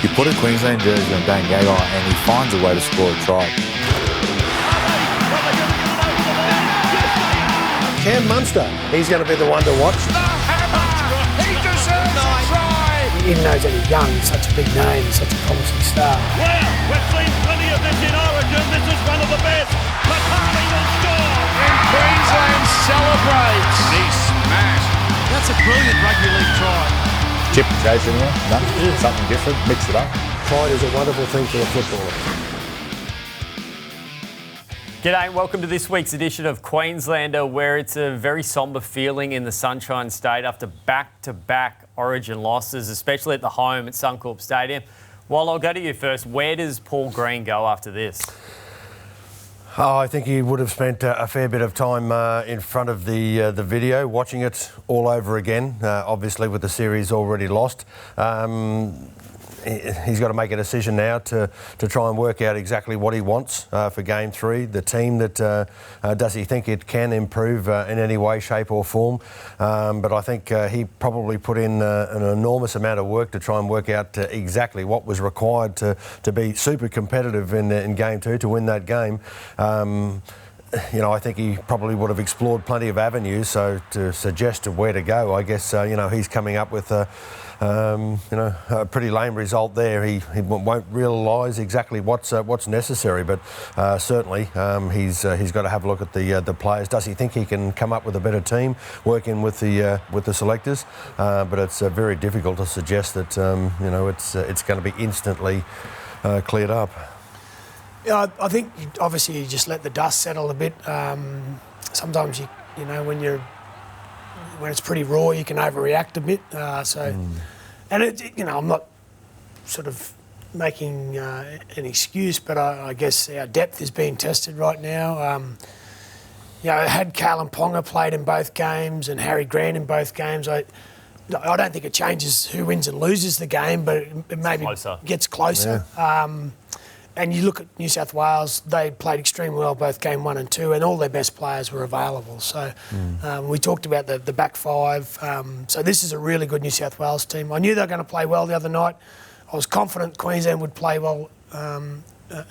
You put a Queensland jersey on Dane Gagai and he finds a way to score a try. Cam Munster, he's going to be the one to watch. He deserves a try. Even though he's only young, he's such a big name, he's such a promising star. Well, we've seen plenty of this in Origin. This is one of the best. McCartney will score. And Queensland celebrates. He smashed. That's a brilliant rugby league try. Chip chasing you, no, something different, mix it up. Pride is a wonderful thing for a footballer. G'day and welcome to this week's edition of Queenslander, where it's a very sombre feeling in the Sunshine State after back-to-back Origin losses, especially at the home at Suncorp Stadium. Well, I'll go to you first. Where does Paul Green go after this? Oh, I think he would have spent a fair bit of time in front of the video, watching it all over again, obviously with the series already lost. He's got to make a decision now to try and work out exactly what he wants for Game 3. The team that does he think it can improve in any way, shape or form. But I think he probably put in an enormous amount of work to try and work out exactly what was required to be super competitive in Game 2 to win that game. I think he probably would have explored plenty of avenues. So to suggest where to go, I guess he's coming up with a pretty lame result there. He won't realise exactly what's necessary, but certainly he's got to have a look at the players. Does he think he can come up with a better team, working with the selectors? But it's very difficult to suggest that it's going to be instantly cleared up. Yeah, I think obviously you just let the dust settle a bit. Sometimes when it's pretty raw, you can overreact a bit. And I'm not sort of making an excuse, but I guess our depth is being tested right now. Had Callum Ponga played in both games and Harry Grant in both games, I don't think it changes who wins and loses the game, but it maybe gets closer. Yeah. And you look at New South Wales, they played extremely well both game 1 and 2, and all their best players were available. So we talked about the back five. So this is a really good New South Wales team. I knew they were going to play well the other night. I was confident Queensland would play well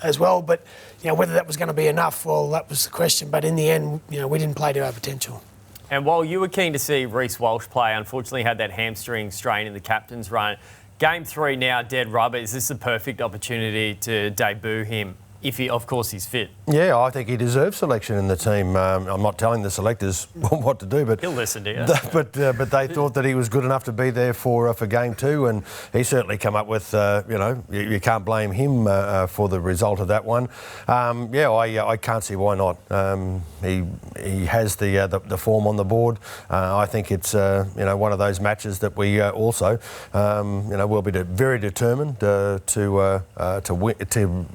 as well, but whether that was going to be enough, well, that was the question. But in the end, we didn't play to our potential. And while you were keen to see Reece Walsh play, unfortunately had that hamstring strain in the captain's run. Game 3 now, dead rubber. Is this the perfect opportunity to debut him, if of course, he's fit? Yeah, I think he deserves selection in the team. I'm not telling the selectors what to do, but he'll listen to you. But they thought that he was good enough to be there for Game 2, and he certainly come up with. You can't blame him for the result of that one. I can't see why not. He has the form on the board. I think it's one of those matches that we also will be very determined to win, to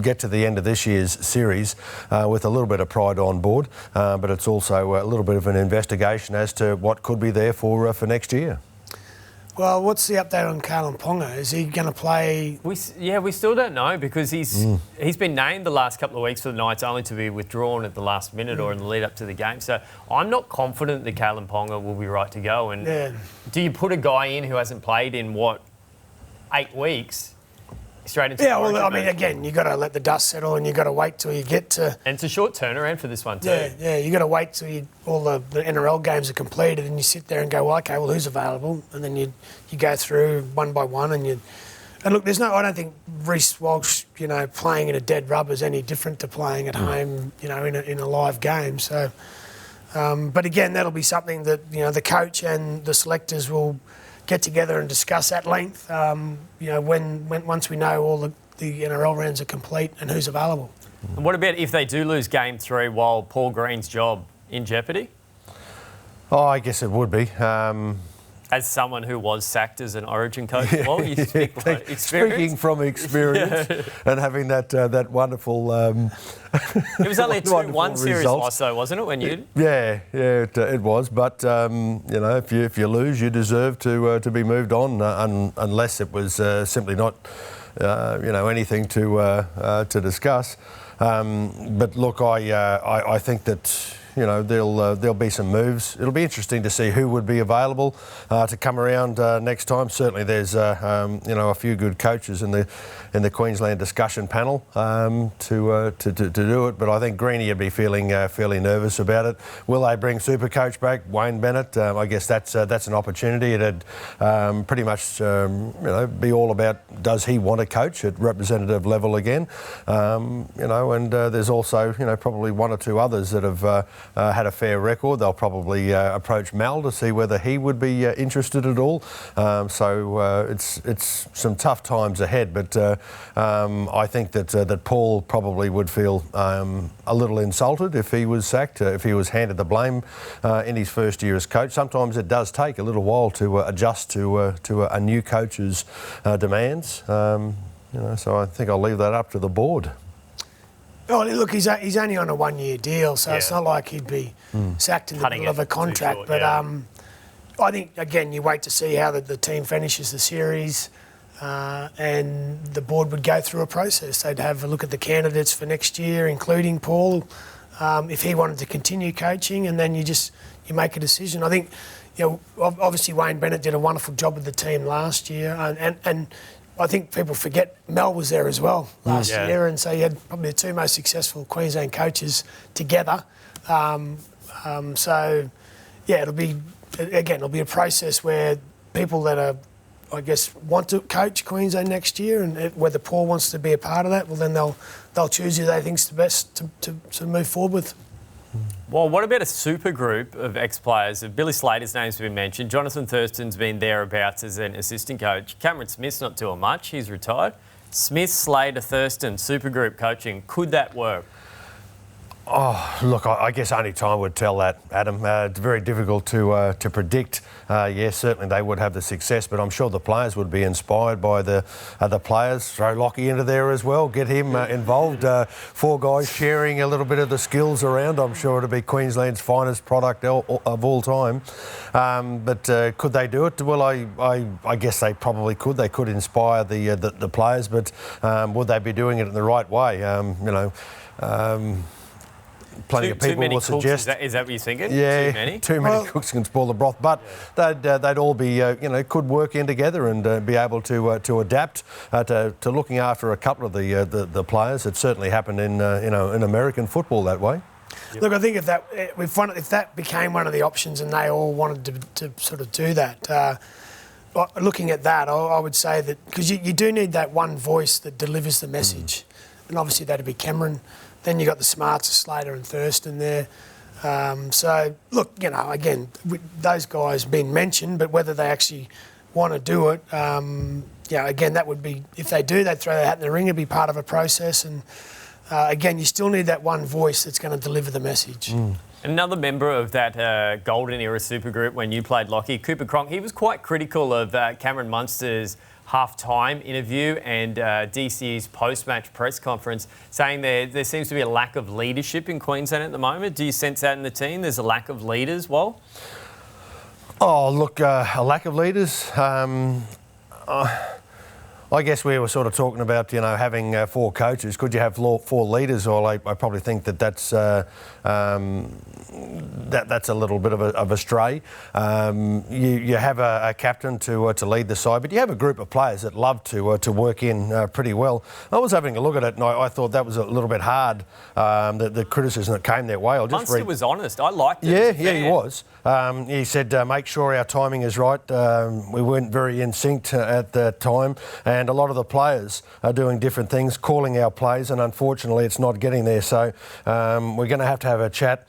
get to the end of this year's series with a little bit of pride on board, but it's also a little bit of an investigation as to what could be there for next year. Well, what's the update on Callum Ponga? Is he going to play? We still don't know, because he's been named the last couple of weeks for the Knights, only to be withdrawn at the last minute or in the lead up to the game. So I'm not confident that Callum Ponga will be right to go. And do you put a guy in who hasn't played in 8 weeks? Straight into again, you've got to let the dust settle and you've got to wait till you get to... And it's a short turnaround for this one too. Yeah, you've got to wait till all the NRL games are completed and you sit there and go, well, OK, who's available? And then you go through one by one and look, I don't think Reece Walsh, playing in a dead rubber is any different to playing at home, in a live game. So, but again, that'll be something that, the coach and the selectors will get together and discuss at length, once we know all the NRL rounds are complete and who's available. And what about if they do lose Game 3 while Paul Green's job in jeopardy? Oh, I guess it would be. As someone who was sacked as an Origin coach, well, you speak from experience. Speaking from experience and having that wonderful It was only a 2-1 wonderful series results. loss, though, wasn't it? When you Yeah, it was. But you know, if you lose, you deserve to be moved on, unless it was simply not, you know, anything to discuss. But look, I think that, you know, there'll be some moves. It'll be interesting to see who would be available to come around next time. Certainly, there's you know, a few good coaches in the Queensland discussion panel to do it. But I think Greenie would be feeling fairly nervous about it. Will they bring Super Coach back, Wayne Bennett? I guess that's an opportunity. It'd pretty much you know, be all about, does he want to coach at representative level again? You know, and there's also, you know, probably one or two others that have had a fair record. They'll probably approach Mal to see whether he would be interested at all. So it's some tough times ahead, but I think that Paul probably would feel a little insulted if he was sacked, if he was handed the blame in his first year as coach. Sometimes it does take a little while to adjust to a new coach's demands. You know, so I think I'll leave that up to the board. Oh, look, he's only on a 1-year deal, so it's not like he'd be sacked in the middle of a contract. Short, but I think, again, you wait to see how the team finishes the series, and the board would go through a process. They'd have a look at the candidates for next year, including Paul, if he wanted to continue coaching, and then you make a decision. I think, you know, obviously Wayne Bennett did a wonderful job with the team last year, and I think people forget Mel was there as well last year, and so you had probably the two most successful Queensland coaches together. So, yeah, it'll be a process where people that are, I guess, want to coach Queensland next year, and whether Paul wants to be a part of that, well, then they'll choose who they think's the best to move forward with. Well, what about a super group of ex-players? Billy Slater's name's been mentioned. Jonathan Thurston's been thereabouts as an assistant coach. Cameron Smith's not doing much. He's retired. Smith, Slater, Thurston, super group coaching. Could that work? Oh, look, I guess only time would tell that, Adam. It's very difficult to predict. Yes, certainly they would have the success, but I'm sure the players would be inspired by the players. Throw Lockie into there as well, get him involved. 4 guys sharing a little bit of the skills around. I'm sure it'll be Queensland's finest product of all time. But could they do it? Well, I guess they probably could. They could inspire the players, but would they be doing it in the right way? You know. Plenty of people will suggest. Is that what you're thinking? Yeah, too many cooks can spoil the broth. But they'd all be, you know, could work in together and be able to adapt to looking after a couple of the players. It certainly happened in American football that way. Yep. Look, I think if that became one of the options and they all wanted to sort of do that, looking at that, I would say that because you do need that one voice that delivers the message, and obviously that'd be Cameron. Then you got the smarts of Slater and Thurston there. So, look, you know, again, those guys have been mentioned, but whether they actually want to do it, yeah, again, that would be, if they do, they'd throw their hat in the ring, it'd be part of a process. And, again, you still need that one voice that's going to deliver the message. Another member of that golden era supergroup when you played Lockie, Cooper Cronk, he was quite critical of Cameron Munster's half-time interview and DCE's post-match press conference, saying there seems to be a lack of leadership in Queensland at the moment. Do you sense that in the team? There's a lack of leaders, Wal? Oh, look, a lack of leaders. I guess we were sort of talking about, you know, having 4 coaches. Could you have 4 leaders? Well, I probably think that's a little bit of a stray. You have a captain to lead the side, but you have a group of players that love to work in pretty well. I was having a look at it, and I thought that was a little bit hard. The criticism that came their way. Munster was honest. I liked it. Yeah, he was. He said, make sure our timing is right. We weren't very in sync at that time, and a lot of the players are doing different things, calling our plays, and unfortunately it's not getting there. So we're going to have a chat,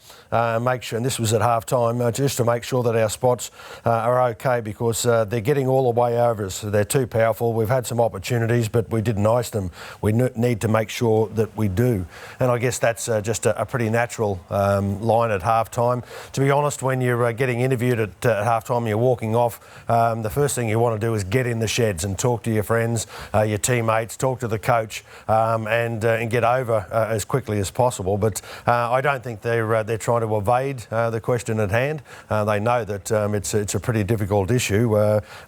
make sure, and this was at half time, just to make sure that our spots are okay, because they're getting all the way over us. They're too powerful. We've had some opportunities, but we didn't ice them. We need to make sure that we do. And I guess that's just a pretty natural line at half time. To be honest, when you're you're getting interviewed at halftime, you're walking off, the first thing you want to do is get in the sheds and talk to your friends, your teammates, talk to the coach, and get over as quickly as possible. But I don't think they're trying to evade the question at hand. They know that it's a pretty difficult issue,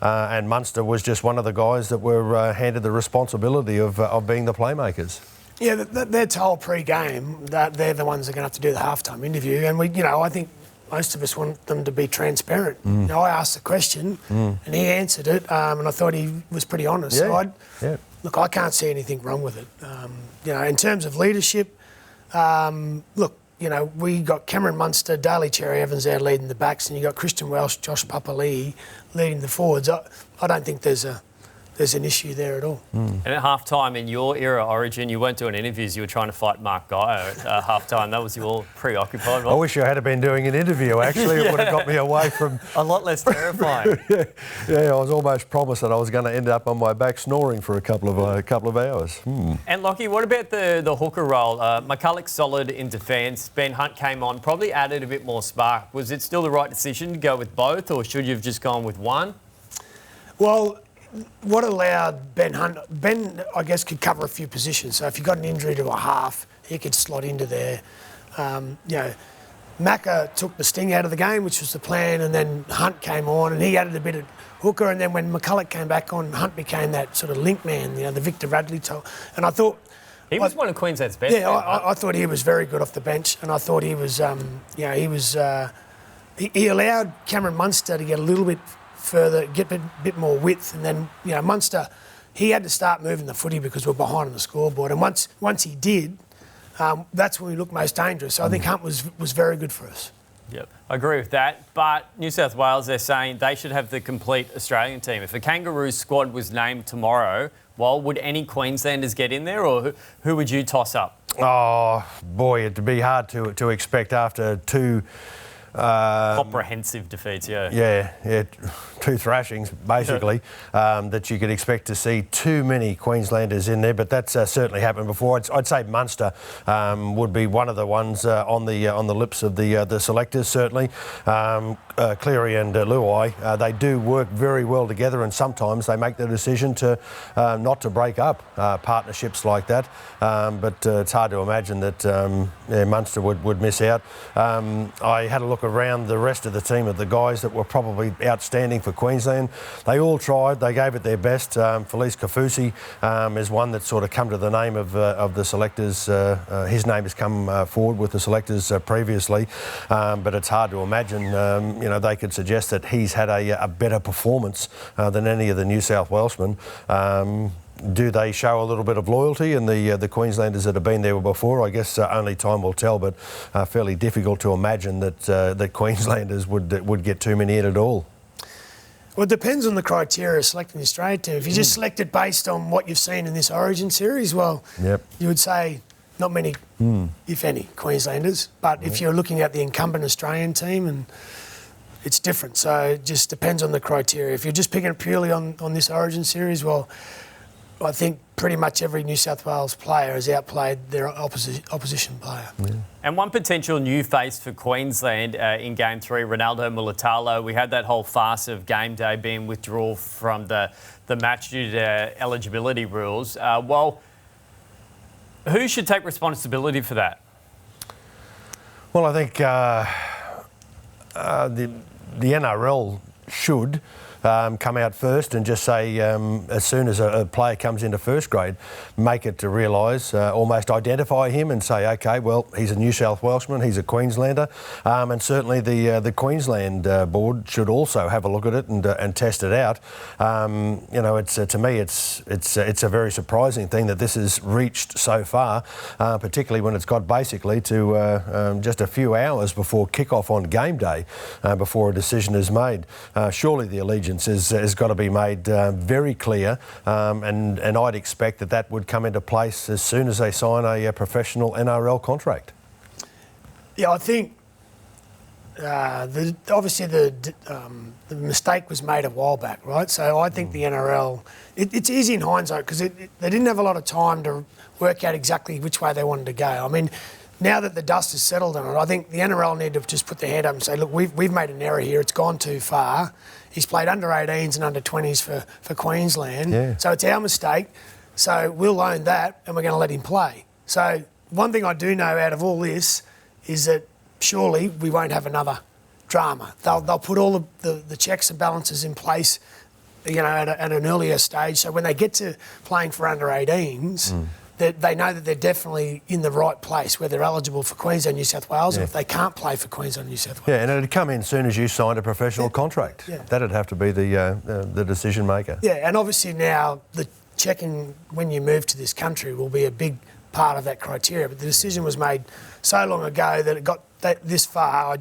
and Munster was just one of the guys that were handed the responsibility of being the playmakers. Yeah, they're told pre-game that they're the ones that are going to have to do the halftime interview, and I think most of us want them to be transparent. I asked the question, and he answered it, and I thought he was pretty honest. Yeah. So look, I can't see anything wrong with it. In terms of leadership, look, we got Cameron Munster, Daly Cherry Evans there leading the backs, and you got Christian Welsh, Josh Papali'i leading the forwards. I don't think there's an issue there at all. And at halftime in your era, Origin, you weren't doing interviews, you were trying to fight Mark Geyer at halftime. That was you all preoccupied. I wish I had been doing an interview, actually. It would have got me away from... A lot less terrifying. I was almost promised that I was going to end up on my back snoring for a couple of hours. And Lockie, what about the hooker role? McCulloch's solid in defence. Ben Hunt came on, probably added a bit more spark. Was it still the right decision to go with both, or should you have just gone with one? Well, what allowed Ben Hunt... Ben, I guess, could cover a few positions. So if you got an injury to a half, he could slot into there. Macca took the sting out of the game, which was the plan, and then Hunt came on and he added a bit of hooker, and then when McCulloch came back on, Hunt became that sort of link man, the Victor Radley type. And I thought... He was one of Queensland's best. Yeah, I thought he was very good off the bench, and I thought he was... he allowed Cameron Munster to get a little bit further, get a bit more width, and then Munster, he had to start moving the footy because we're behind on the scoreboard, and once he did, that's when we looked most dangerous. So I think Hunt was very good for us. Yep, I agree with that. But New South Wales, they're saying they should have the complete Australian team. If a Kangaroos squad was named tomorrow, would any Queenslanders get in there, or who would you toss up? Oh boy, it'd be hard to expect after two. Comprehensive defeats, yeah, two thrashings basically. That you could expect to see too many Queenslanders in there, but that's certainly happened before. I'd say Munster would be one of the ones on the lips of the selectors certainly. Cleary and Luai, they do work very well together, and sometimes they make the decision to not to break up partnerships like that. But it's hard to imagine that Munster would miss out. I had a look around the rest of the team of the guys that were probably outstanding for Queensland. They all tried, they gave it their best. Felice Kafusi is one that's sort of come to the name of the selectors. His name has come forward with the selectors previously, but it's hard to imagine they could suggest that he's had a better performance than any of the New South Welshmen. Do they show a little bit of loyalty in the Queenslanders that have been there before? I guess only time will tell, but fairly difficult to imagine that Queenslanders would get too many in at all. Well, it depends on the criteria of selecting the Australian team. If you just select it based on what you've seen in this Origin series, you would say not many, if any, Queenslanders. But if you're looking at the incumbent Australian team, and it's different. So it just depends on the criteria. If you're just picking it purely on this Origin series, I think pretty much every New South Wales player has outplayed their opposition player. Yeah. And one potential new face for Queensland in Game 3, Ronaldo Mulitalo. We had that whole farce of game day being withdrawal from the match due to eligibility rules. Who should take responsibility for that? Well, I think the NRL should come out first and just say, as soon as a player comes into first grade, make it to realise, almost identify him and say, OK, well, he's a New South Welshman, he's a Queenslander, and certainly the Queensland board should also have a look at it and test it out. It's to me, it's a very surprising thing that this has reached so far, particularly when it's got basically to just a few hours before kick-off on game day, before a decision is made. Surely the allegiance has got to be made very clear, and I'd expect that would come into place as soon as they sign a professional NRL contract. Yeah, I think obviously the mistake was made a while back, right? So I think the NRL, it's easy in hindsight because they didn't have a lot of time to work out exactly which way they wanted to go. I mean, now that the dust has settled on it, I think the NRL need to just put their hand up and say, look, we've made an error here. It's gone too far. He's played under 18s and under 20s for Queensland. So it's our mistake. So we'll own that and we're going to let him play. So one thing I do know out of all this is that surely we won't have another drama. They'll put all the checks and balances in place, at an earlier stage. So when they get to playing for under 18s, they know that they're definitely in the right place where they're eligible for Queensland, New South Wales, and if they can't play for Queensland, New South Wales. Yeah, and it'd come in soon as you signed a professional contract. That'd have to be the decision maker. Yeah, and obviously now the checking when you move to this country will be a big part of that criteria. But the decision was made so long ago that it got this far.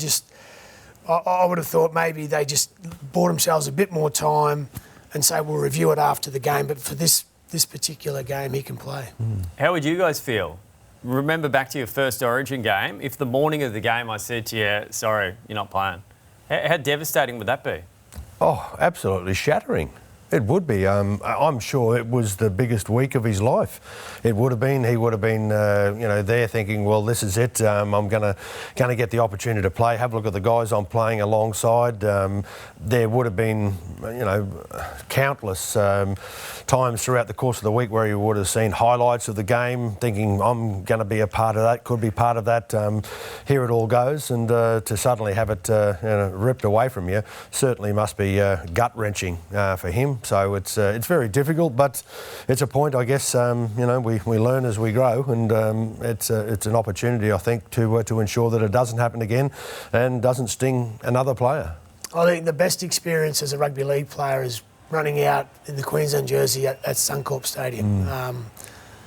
I would have thought maybe they just bought themselves a bit more time and say we'll review it after the game. But for this particular game, he can play. How would you guys feel? Remember back to your first Origin game. If the morning of the game I said to you, sorry, you're not playing, how devastating would that be? Oh, absolutely shattering. It would be. I'm sure it was the biggest week of his life. It would have been. He would have been, there thinking, well, this is it. I'm going to get the opportunity to play. Have a look at the guys I'm playing alongside. There would have been, countless times throughout the course of the week where he would have seen highlights of the game, thinking, I'm going to be a part of that. Could be part of that. Here it all goes, and to suddenly have it ripped away from you certainly must be gut wrenching for him. So it's very difficult, but it's a point, I guess. We learn as we grow, and it's an opportunity, I think, to ensure that it doesn't happen again and doesn't sting another player. I think the best experience as a rugby league player is running out in the Queensland jersey at Suncorp Stadium.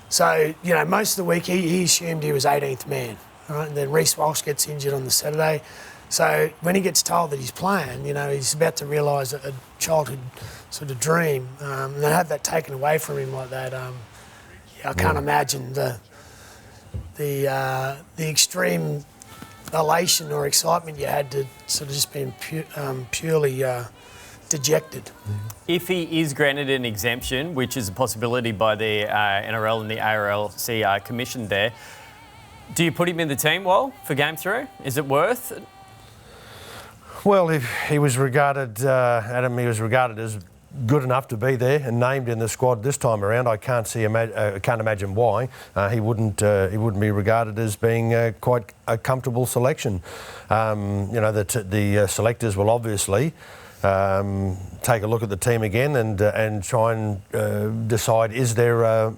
So most of the week he assumed he was 18th man, right? And then Reece Walsh gets injured on the Saturday. So when he gets told that he's playing, he's about to realise a childhood sort of dream, and to have that taken away from him like that, I can't imagine the extreme elation or excitement you had to sort of just being purely dejected. If he is granted an exemption, which is a possibility by the NRL and the ARLC commission there, do you put him in the team, for Game 3? Is it worth it? Well, if he was regarded, he was regarded as good enough to be there and named in the squad this time around. I can't imagine why he wouldn't be regarded as being quite a comfortable selection. The selectors will obviously take a look at the team again and try and decide, is there a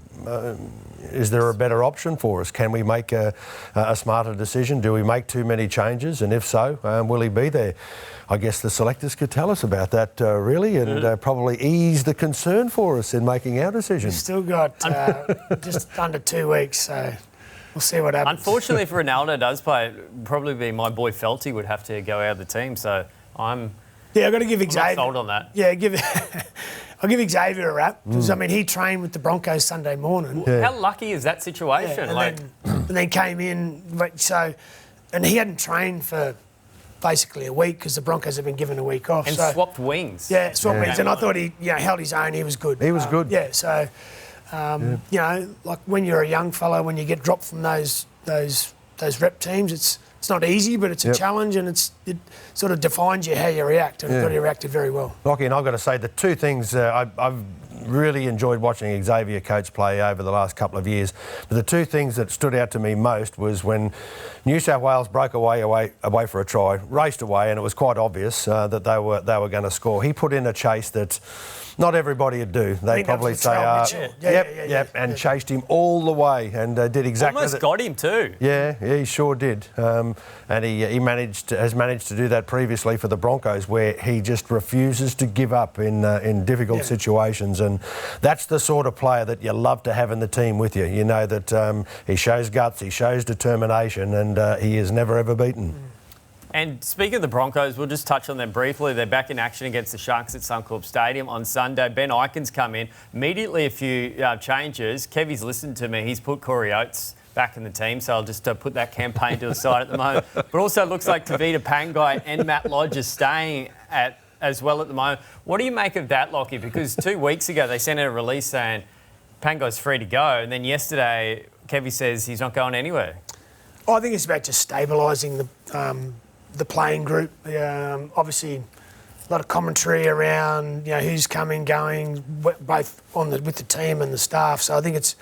better option for us? Can we make a smarter decision? Do we make too many changes? And if so, will he be there? I guess the selectors could tell us about that, really, and probably ease the concern for us in making our decision. We've still got just under 2 weeks, so we'll see what happens. Unfortunately, if Ronaldo does play, it'd probably be my boy Felty would have to go out of the team, so I've got to give Xavier... I'm not sold on that. Yeah, I'll give Xavier a rap, because, he trained with the Broncos Sunday morning. Yeah. How lucky is that situation? Yeah, and then came in, and he hadn't trained for basically a week because the Broncos have been given a week off. And swapped wings. Yeah, swapped wings, and I thought he held his own, he was good. He was good. Yeah, so, like when you're a young fellow, when you get dropped from those rep teams, it's not easy, but it's a challenge, and it sort of defines you how you react, and I thought he reacted very well. Lockie, and I've got to say the two things I've really enjoyed watching Xavier Coates play over the last couple of years, but the two things that stood out to me most was when New South Wales broke away for a try, raced away, and it was quite obvious that they were going to score. He put in a chase that not everybody would do. They'd probably say, yep, and chased him all the way and did exactly almost got him too. Yeah, he sure did. And he has managed to do that previously for the Broncos, where he just refuses to give up in difficult situations. And that's the sort of player that you love to have in the team with you. You know that he shows guts, he shows determination, and he is never ever beaten. And speaking of the Broncos, we'll just touch on them briefly. They're back in action against the Sharks at Suncorp Stadium on Sunday. Ben Ikin's come in. Immediately a few changes. Kevy's listened to me. He's put Corey Oates back in the team, so I'll just put that campaign to the side at the moment. But also it looks like Tavita Pangai and Matt Lodge are staying as well at the moment. What do you make of that, Lockie? Because 2 weeks ago they sent out a release saying Pangai's free to go, and then yesterday Kevy says he's not going anywhere. I think it's about just stabilising the playing group. Obviously, a lot of commentary around who's coming, going, both with the team and the staff. So I think it's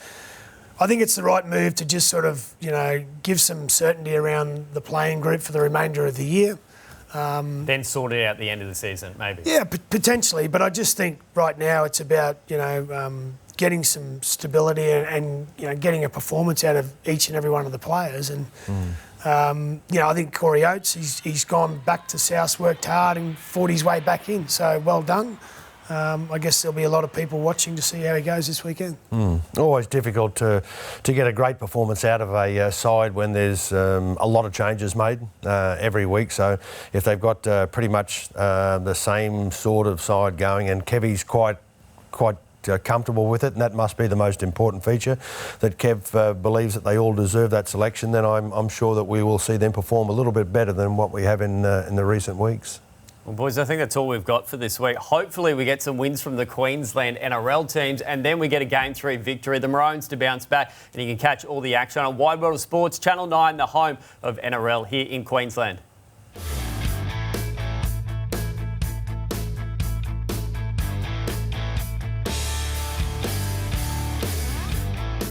the right move to just sort of give some certainty around the playing group for the remainder of the year. Then sort it out at the end of the season, maybe. Yeah, potentially. But I just think right now it's about getting some stability and getting a performance out of each and every one of the players. And I think Corey Oates, he's gone back to South, worked hard and fought his way back in. So well done. I guess there'll be a lot of people watching to see how he goes this weekend. Always difficult to get a great performance out of a side when there's a lot of changes made every week. So if they've got pretty much the same sort of side going, and Kevy's quite comfortable with it, and that must be the most important feature, that Kev believes that they all deserve that selection, then I'm sure that we will see them perform a little bit better than what we have in the recent weeks. Well, boys, I think that's all we've got for this week. Hopefully we get some wins from the Queensland NRL teams, and then we get a Game 3 victory, the Maroons to bounce back, and you can catch all the action on Wide World of Sports, Channel 9, the home of NRL here in Queensland.